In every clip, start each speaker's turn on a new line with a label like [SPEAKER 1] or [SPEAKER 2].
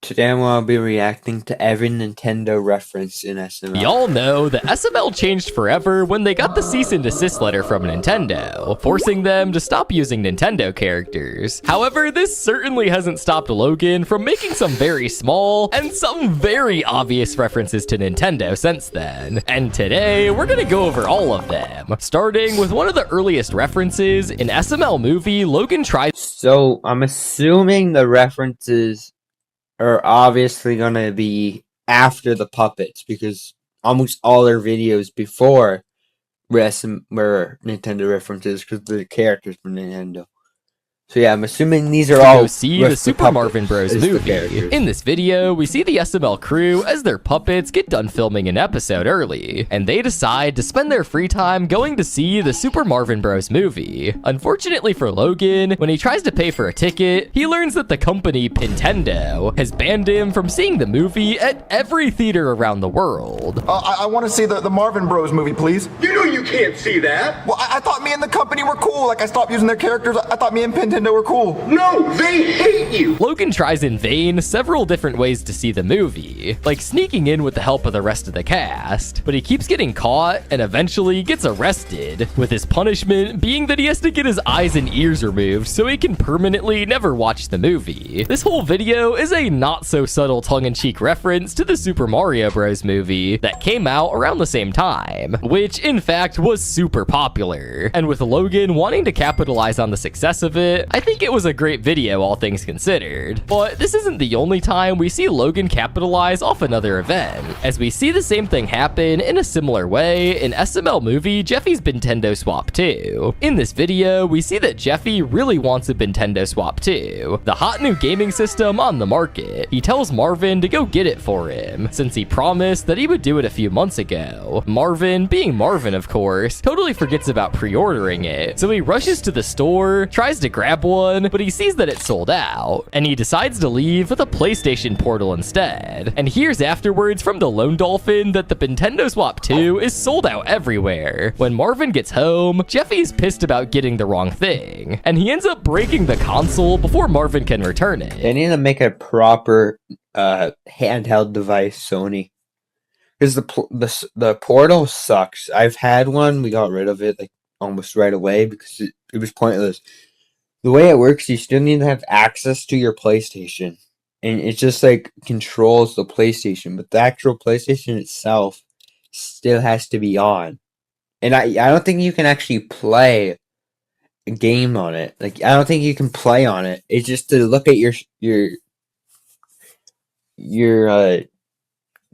[SPEAKER 1] Today I'm going to be reacting to every Nintendo reference in SML.
[SPEAKER 2] Y'all know that SML changed forever when they got the cease and desist letter from Nintendo, forcing them to stop using Nintendo characters. However, this certainly hasn't stopped Logan from making some very small and some very obvious references to Nintendo since then. And today, we're gonna go over all of them, starting with one of the earliest references. In SML movie, Logan tries—
[SPEAKER 1] So, I'm assuming the references are obviously going to be after the puppets, because almost all their videos before were Nintendo references because the characters from Nintendo. So yeah, I'm assuming these are all
[SPEAKER 2] see the Super Marvin Bros. Movie. In this video, we see the SML crew as their puppets get done filming an episode early, and they decide to spend their free time going to see the Super Marvin Bros. Movie. Unfortunately for Logan, when he tries to pay for a ticket, he learns that the company Nintendo has banned him from seeing the movie at every theater around the world.
[SPEAKER 3] I want to see the Marvin Bros. Movie, please.
[SPEAKER 4] You know you can't see that.
[SPEAKER 3] Well, I thought me and the company were cool. Like, I stopped using their characters. I thought me and Nintendo were cool.
[SPEAKER 4] No, they hate you.
[SPEAKER 2] Logan tries in vain several different ways to see the movie, like sneaking in with the help of the rest of the cast, but he keeps getting caught and eventually gets arrested, with his punishment being that he has to get his eyes and ears removed so he can permanently never watch the movie. This whole video is a not so subtle tongue-in-cheek reference to the Super Mario Bros. Movie that came out around the same time, which in fact was super popular. And with Logan wanting to capitalize on the success of it, I think it was a great video, all things considered. But this isn't the only time we see Logan capitalize off another event, as we see the same thing happen in a similar way in SML movie Jeffy's Nintendo Swap 2. In this video, we see that Jeffy really wants a Nintendo Swap 2, the hot new gaming system on the market. He tells Marvin to go get it for him, since he promised that he would do it a few months ago. Marvin, being Marvin of course, totally forgets about pre-ordering it, so he rushes to the store, tries to grab one, but he sees that it's sold out, and he decides to leave with a PlayStation Portal instead, and hears afterwards from the Lone Dolphin that the Nintendo Swap 2 is sold out everywhere. When Marvin gets home, Jeffy's pissed about getting the wrong thing, and he ends up breaking the console before Marvin can return it.
[SPEAKER 1] They need to make a proper handheld device, Sony, because the Portal sucks. I've had one, we got rid of it like almost right away because it was pointless. The way it works, you still need to have access to your PlayStation, and it just like controls the PlayStation, but the actual PlayStation itself still has to be on. And I don't think you can actually play a game on it. Like, I don't think you can play on it. It's just to look at your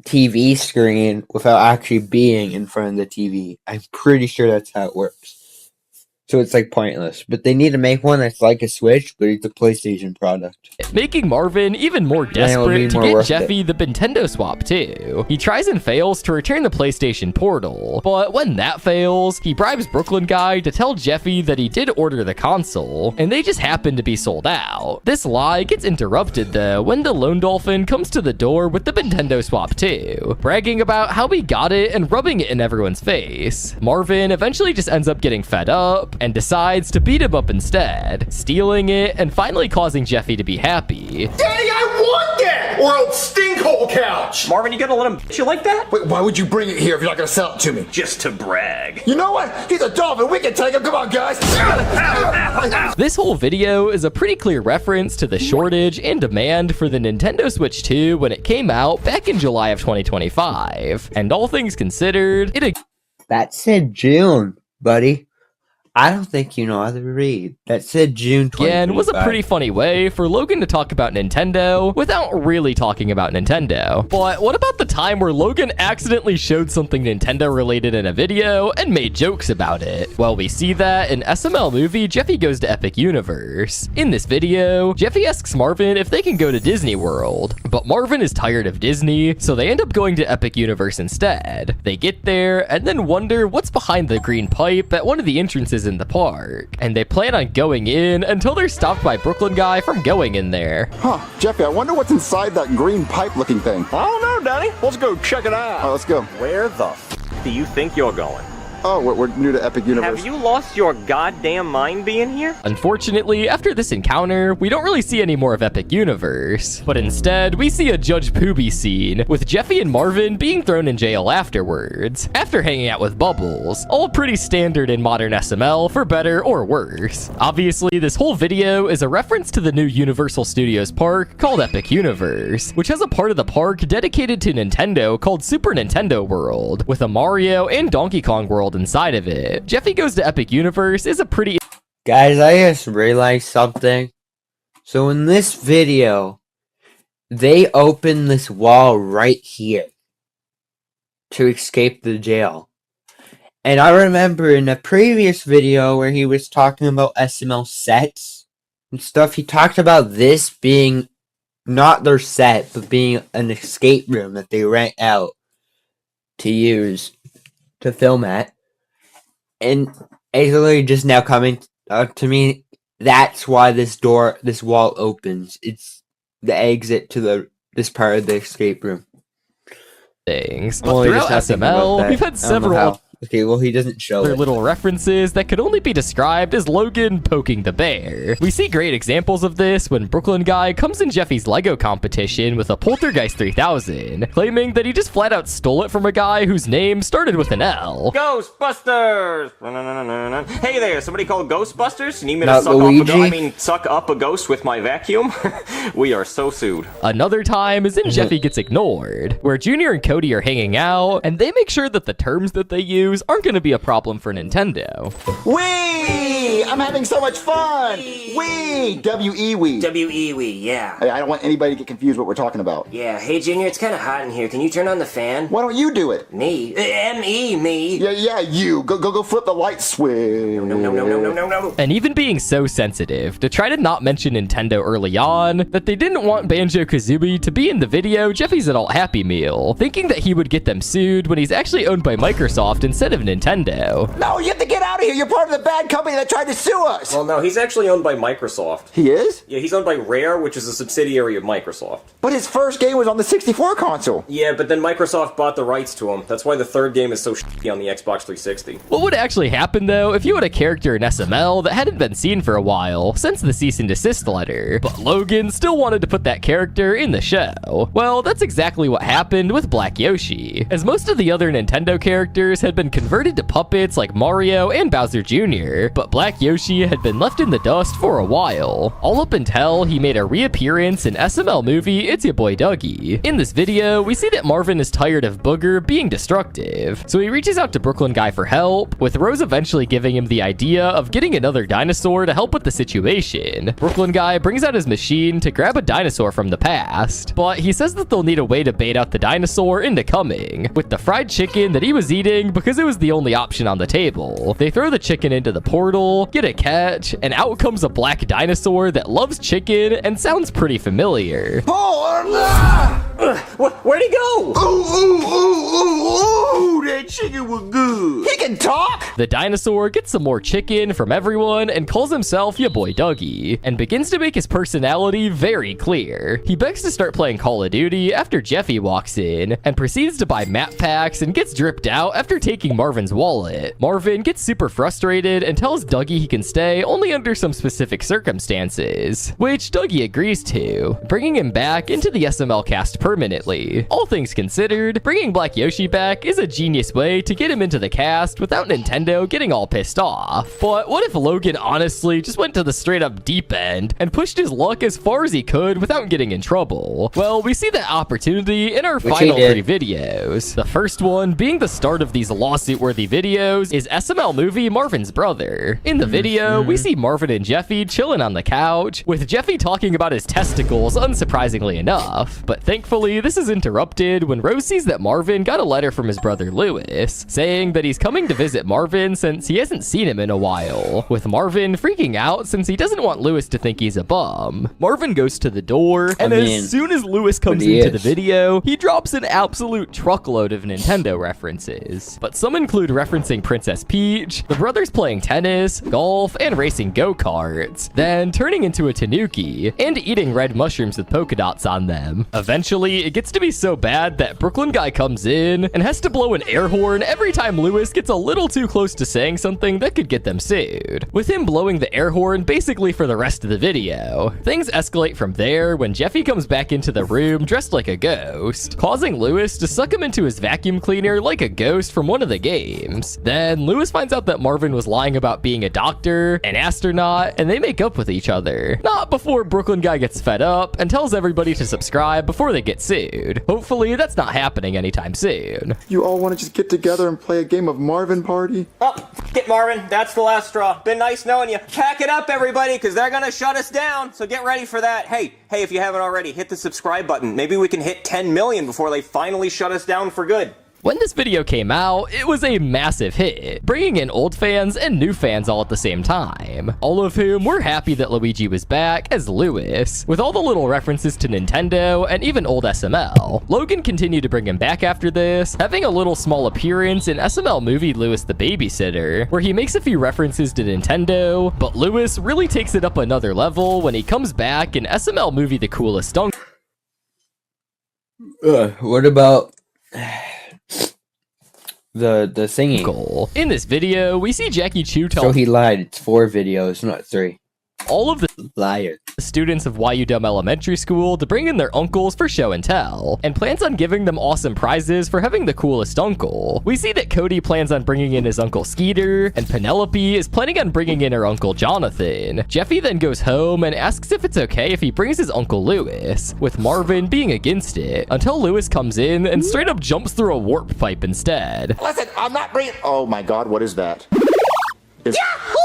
[SPEAKER 1] TV screen without actually being in front of the TV. I'm pretty sure that's how it works. So it's like pointless, but they need to make one that's like a Switch, but it's a PlayStation product.
[SPEAKER 2] Making Marvin even more desperate to get Jeffy the Nintendo Swap 2. He tries and fails to return the PlayStation Portal, but when that fails, he bribes Brooklyn Guy to tell Jeffy that he did order the console, and they just happen to be sold out. This lie gets interrupted though when the Lone Dolphin comes to the door with the Nintendo Swap 2, bragging about how he got it and rubbing it in everyone's face. Marvin eventually just ends up getting fed up and decides to beat him up instead, stealing it and finally causing Jeffy to be happy.
[SPEAKER 4] Daddy, I want that! Or old stinkhole couch!
[SPEAKER 5] Marvin, you gonna let him hit you like that?
[SPEAKER 3] Wait, why would you bring it here if you're not gonna sell it to me?
[SPEAKER 5] Just to brag.
[SPEAKER 3] You know what? He's a dolphin. We can take him. Come on, guys.
[SPEAKER 2] This whole video is a pretty clear reference to the shortage and demand for the Nintendo Switch 2 when it came out back in July of 2025. And all things considered,
[SPEAKER 1] That said June, buddy. I don't think you know how to read. That said June 2025.
[SPEAKER 2] again was a pretty funny way for Logan to talk about Nintendo without really talking about Nintendo. But what about the time where Logan accidentally showed something Nintendo related in a video and made jokes about it? Well, we see that in SML movie Jeffy Goes to Epic Universe. In this video, Jeffy asks Marvin if they can go to Disney World, but Marvin is tired of Disney, so they end up going to Epic Universe instead. They get there and then wonder what's behind the green pipe at one of the entrances in the park, and they plan on going in until they're stopped by Brooklyn Guy from going in there.
[SPEAKER 3] Huh, Jeffy, I wonder what's inside that green pipe looking thing.
[SPEAKER 5] I don't know, Daddy. Let's go check it out.
[SPEAKER 3] All right, let's go.
[SPEAKER 5] Where the f do you think you're going?
[SPEAKER 3] Oh, we're new to Epic Universe.
[SPEAKER 5] Have you lost your goddamn mind being here?
[SPEAKER 2] Unfortunately, after this encounter, we don't really see any more of Epic Universe, but instead, we see a Judge Poobie scene, with Jeffy and Marvin being thrown in jail afterwards, after hanging out with Bubbles, all pretty standard in modern SML, for better or worse. Obviously, this whole video is a reference to the new Universal Studios park called Epic Universe, which has a part of the park dedicated to Nintendo called Super Nintendo World, with a Mario and Donkey Kong world inside of it. Jeffy Goes to Epic Universe is a pretty...
[SPEAKER 1] Guys, I just realized something. So in this video, they open this wall right here to escape the jail. And I remember in a previous video where he was talking about SML sets and stuff, he talked about this being not their set, but being an escape room that they rent out to use to film at. And it's literally just now coming to me. That's why this wall opens. It's the exit to this part of the escape room.
[SPEAKER 2] Things.
[SPEAKER 1] Well,
[SPEAKER 2] But throughout SML, we've had several
[SPEAKER 1] Okay, well, he doesn't show
[SPEAKER 2] other
[SPEAKER 1] it.
[SPEAKER 2] little references that could only be described as Logan poking the bear. We see great examples of this when Brooklyn Guy comes in Jeffy's Lego competition with a Poltergeist 3000, claiming that he just flat out stole it from a guy whose name started with an L.
[SPEAKER 5] Ghostbusters! Hey there, somebody called Ghostbusters? Need me to
[SPEAKER 1] Not
[SPEAKER 5] suck
[SPEAKER 1] Luigi?
[SPEAKER 5] suck up a ghost with my vacuum? We are so sued.
[SPEAKER 2] Another time is in Jeffy Gets Ignored, where Junior and Cody are hanging out, and they make sure that the terms that they use aren't going to be a problem for Nintendo.
[SPEAKER 3] Wee! I'm having so much fun! Wee! W-E wee.
[SPEAKER 6] W-E-W, yeah.
[SPEAKER 3] Hey, I don't want anybody to get confused what we're talking about.
[SPEAKER 6] Yeah, hey Junior, it's kind of hot in here. Can you turn on the fan?
[SPEAKER 3] Why don't you do it?
[SPEAKER 6] Me? M-E, me.
[SPEAKER 3] Yeah, you. Go flip the light switch.
[SPEAKER 6] No.
[SPEAKER 2] And even being so sensitive to try to not mention Nintendo early on, that they didn't want Banjo-Kazooie to be in the video Jeffy's Adult Happy Meal, thinking that he would get them sued when he's actually owned by Microsoft instead of Nintendo.
[SPEAKER 3] No, you have to get out of here. You're part of the bad company that tried to sue us.
[SPEAKER 5] Well, no, he's actually owned by Microsoft.
[SPEAKER 3] He is?
[SPEAKER 5] Yeah, he's owned by Rare, which is a subsidiary of Microsoft.
[SPEAKER 3] But his first game was on the 64 console.
[SPEAKER 5] Yeah, but then Microsoft bought the rights to him. That's why the third game is so shitty on the Xbox 360.
[SPEAKER 2] What would actually happen though if you had a character in SML that hadn't been seen for a while since the cease and desist letter, but Logan still wanted to put that character in the show? Well, that's exactly what happened with Black Yoshi, as most of the other Nintendo characters had been converted to puppets like Mario and Bowser Jr., but Black Yoshi had been left in the dust for a while, all up until he made a reappearance in SML movie It's Ya Boy Dougie. In this video, we see that Marvin is tired of Booger being destructive, so he reaches out to Brooklyn Guy for help, with Rose eventually giving him the idea of getting another dinosaur to help with the situation. Brooklyn Guy brings out his machine to grab a dinosaur from the past, but he says that they'll need a way to bait out the dinosaur into coming, with the fried chicken that he was eating because it was the only option on the table. They throw the chicken into the portal, get a catch, and out comes a black dinosaur that loves chicken and sounds pretty familiar.
[SPEAKER 5] Where'd he go?
[SPEAKER 3] Ooh, that chicken was good. He can talk?
[SPEAKER 2] The dinosaur gets some more chicken from everyone and calls himself Ya Boy Dougie, and begins to make his personality very clear. He begs to start playing Call of Duty after Jeffy walks in, and proceeds to buy map packs and gets dripped out after taking Marvin's wallet. Marvin gets super frustrated and tells Dougie he can stay only under some specific circumstances, which Dougie agrees to, bringing him back into the SML cast permanently. All things considered, bringing Black Yoshi back is a genius way to get him into the cast without Nintendo getting all pissed off. But what if Logan honestly just went to the straight up deep end and pushed his luck as far as he could without getting in trouble? Well, we see that opportunity in our final 3 videos. The first one being the start of these lawsuit-worthy videos is SML movie Marvin's Brother. In the video, we see Marvin and Jeffy chilling on the couch, with Jeffy talking about his testicles, unsurprisingly enough. But thankfully, this is interrupted when Rose sees that Marvin got a letter from his brother Lewis, saying that he's coming to visit Marvin since he hasn't seen him in a while, with Marvin freaking out since he doesn't want Lewis to think he's a bum. Marvin goes to the door, and as soon as Lewis comes into the video, he drops an absolute truckload of Nintendo references. But some include referencing Princess Peach, the brothers playing tennis, golf, and racing go-karts, then turning into a tanuki, and eating red mushrooms with polka dots on them. Eventually, eventually, it gets to be so bad that Brooklyn Guy comes in and has to blow an air horn every time Lewis gets a little too close to saying something that could get them sued, with him blowing the air horn basically for the rest of the video. Things escalate from there when Jeffy comes back into the room dressed like a ghost, causing Lewis to suck him into his vacuum cleaner like a ghost from one of the games. Then Lewis finds out that Marvin was lying about being a doctor, an astronaut, and they make up with each other. Not before Brooklyn Guy gets fed up and tells everybody to subscribe before they get sued. Hopefully that's not happening anytime soon.
[SPEAKER 3] You all want to just get together and play a game of Marvin Party?
[SPEAKER 5] Oh, get Marvin. That's the last straw. Been nice knowing you. Pack it up, everybody, because they're gonna shut us down. So get ready for that. Hey, if you haven't already, hit the subscribe button. Maybe we can hit 10 million before they finally shut us down for good.
[SPEAKER 2] When this video came out, it was a massive hit, bringing in old fans and new fans all at the same time, all of whom were happy that Luigi was back as Lewis, with all the little references to Nintendo and even old SML. Logan continued to bring him back after this, having a little small appearance in SML movie Lewis the Babysitter, where he makes a few references to Nintendo, but Lewis really takes it up another level when he comes back in SML movie The Coolest Uncle.
[SPEAKER 1] What about the singing?
[SPEAKER 2] In this video, we see Jackie Chu tell
[SPEAKER 1] So he lied. It's 4 videos, not 3.
[SPEAKER 2] all of the
[SPEAKER 1] Liar.
[SPEAKER 2] students of YUDM Elementary School to bring in their uncles for show and tell, and plans on giving them awesome prizes for having the coolest uncle. We see that Cody plans on bringing in his uncle Skeeter, and Penelope is planning on bringing in her uncle Jonathan. Jeffy then goes home and asks if it's okay if he brings his uncle Lewis, with Marvin being against it, until Lewis comes in and straight up jumps through a warp pipe instead.
[SPEAKER 3] Listen, I'm not bringing. Oh my God, what is that?
[SPEAKER 6] Yahoo!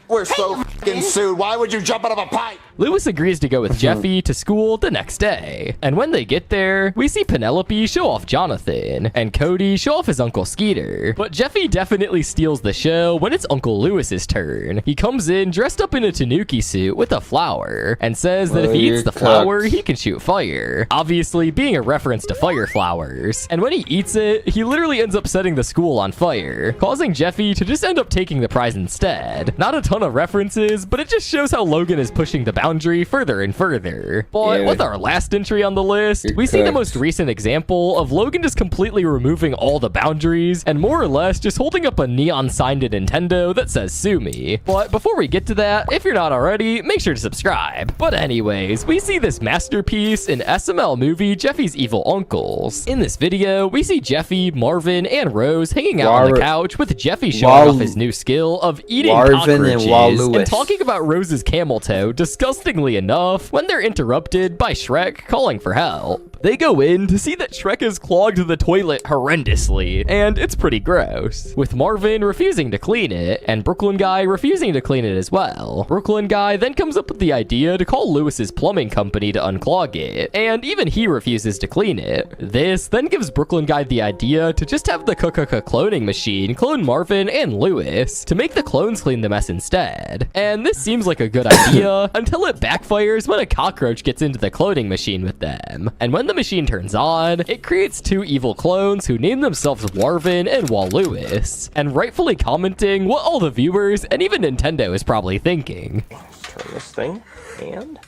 [SPEAKER 3] We're so f***ing sued. Why would you jump out of a pipe?
[SPEAKER 2] Lewis agrees to go with Jeffy to school the next day, and when they get there, we see Penelope show off Jonathan, and Cody show off his uncle Skeeter. But Jeffy definitely steals the show when it's Uncle Lewis's turn. He comes in dressed up in a tanuki suit with a flower, and says that if he eats the flower, he can shoot fire, obviously being a reference to fire flowers. And when he eats it, he literally ends up setting the school on fire, causing Jeffy to just end up taking the prize instead. Not a ton of references, but it just shows how Logan is pushing the boundary further and further. But with our last entry on the list, we see the most recent example of Logan just completely removing all the boundaries and more or less just holding up a neon sign to Nintendo that says "Sue me." But before we get to that, if you're not already, make sure to subscribe. But anyways, we see this masterpiece in SML movie Jeffy's Evil Uncles. In this video, we see Jeffy, Marvin, and Rose hanging out on the couch with Jeffy showing off his new skill of eating cockroaches and talking about Rose's camel toe, disgustingly enough, when they're interrupted by Shrek calling for help. They go in to see that Shrek has clogged the toilet horrendously, and it's pretty gross, with Marvin refusing to clean it, and Brooklyn Guy refusing to clean it as well. Brooklyn Guy then comes up with the idea to call Lewis's plumbing company to unclog it, and even he refuses to clean it. This then gives Brooklyn Guy the idea to just have the cloning machine clone Marvin and Lewis to make the clones clean the mess instead. And this seems like a good idea until it backfires when a cockroach gets into the cloning machine with them. And when the machine turns on, it creates 2 evil clones who name themselves Marvin and Wall Lewis, and rightfully commenting what all the viewers and even Nintendo is probably thinking.
[SPEAKER 5] Turn this thing, and...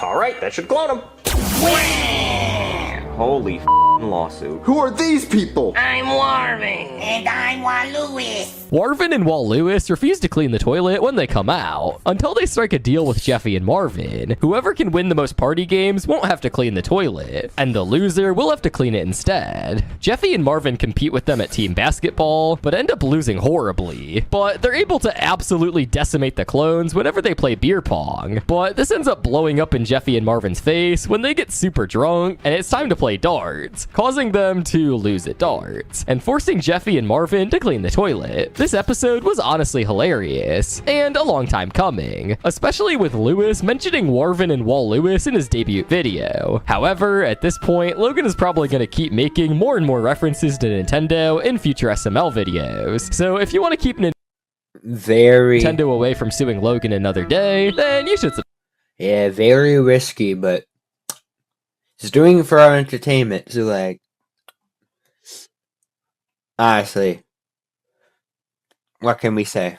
[SPEAKER 5] Alright, that should clone him. Holy lawsuit.
[SPEAKER 3] Who are these people?
[SPEAKER 6] I'm Warvin. And I'm Walewis.
[SPEAKER 2] Marvin and Wall Lewis refuse to clean the toilet when they come out, until they strike a deal with Jeffy and Marvin. Whoever can win the most party games won't have to clean the toilet, and the loser will have to clean it instead. Jeffy and Marvin compete with them at team basketball, but end up losing horribly. But they're able to absolutely decimate the clones whenever they play beer pong. But this ends up blowing up in Jeffy and Marvin's face when they get super drunk, and it's time to play darts, causing them to lose at darts, and forcing Jeffy and Marvin to clean the toilet. This episode was honestly hilarious, and a long time coming, especially with Lewis mentioning Warvin and Wall Lewis in his debut video. However, at this point, Logan is probably going to keep making more and more references to Nintendo in future SML videos, so if you want to keep Nintendo away from suing Logan another day, then you should
[SPEAKER 1] Yeah, very risky, but it's doing it for our entertainment, so like, honestly, what can we say?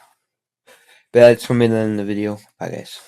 [SPEAKER 1] But that's for me then in the video. Bye guys.